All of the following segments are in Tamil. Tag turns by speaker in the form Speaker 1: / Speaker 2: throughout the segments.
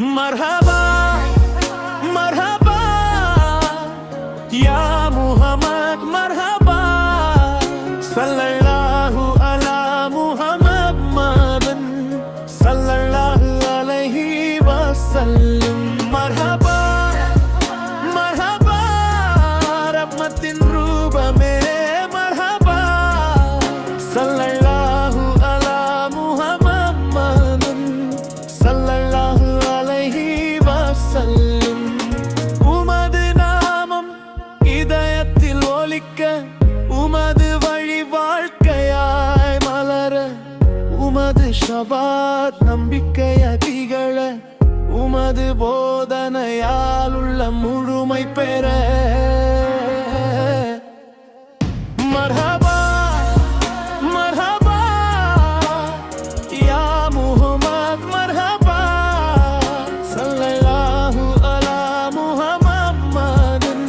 Speaker 1: مرحبا مرحبا يا محمد مرحبا صلى الله على محمد صلى الله عليه وسلم مرحبا مرحبا ரஹ்மத்தின் ரூபமே مرحبا صلى الله على محمد صلى الله عليه وسلم உமது நாமம் இதயத்தில் ஒலிக்க உமது வழி வாழ்க்கையாய் மலர உமது ஷபாத் நம்பிக்கைய திகழ உமது போதனையால் உள்ள முழுமை பெற மர்ஹபா மர்ஹபா யா முஹம்மத் மர்ஹபா ஸல்லல்லாஹு அலா முஹம்மதின்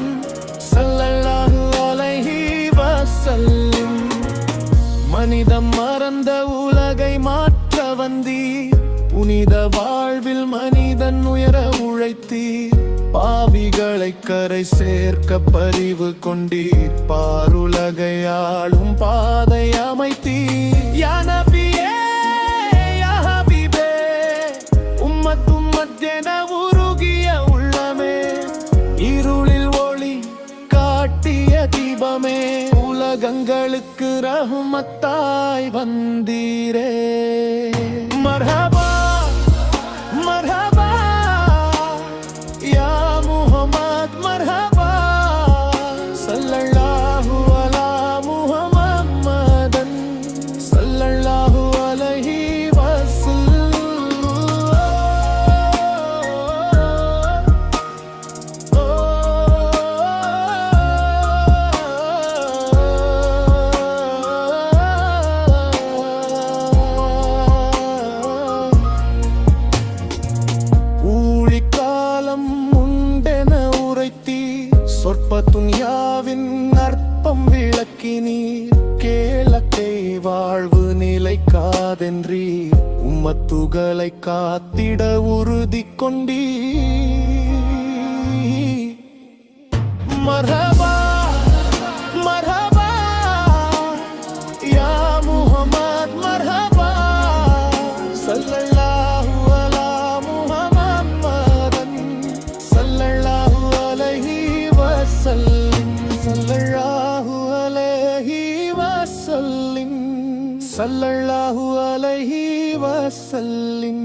Speaker 1: ஸல்லல்லாஹு அலைஹி வஸல்லம் மனிதம் மறந்த உலகை மாற்ற வந்தீர் புனித வாழ்வில் மனிதன் உயர உழைத்தீர் பாவிகளை கரை சேர்க்க பரிவு கொண்டீர் பாருலகையாளும் பாதை அமைத்தீர் யா நபியே யா ஹபீபே உம்மத் என உருகிய உள்ளமே இருளில் ஒளி காட்டிய தீபமே உலகங்களுக்கு ரஹ்மத்தாய் வந்தீரே மர்ஹபா مرحبا يا محمد مرحبا صلى الله على محمد صلى الله عليه சொற்ப துன்யாவின் அற்பம் விளக்கினீர் கேளக்கை வாழ்வு நிலைக்காதென்றீர் உம்மத்துகளை காத்திட உறுதி கொண்டீர் மர்ஹபா மர்ஹபா யா முஹம்மத் மர்ஹபா ஸல்லல்லாஹு அலா முஹம்மதின் ஸல்லல்லாஹு அலைஹி وسلم صلى الله عليه وسلم صلى الله عليه وسلم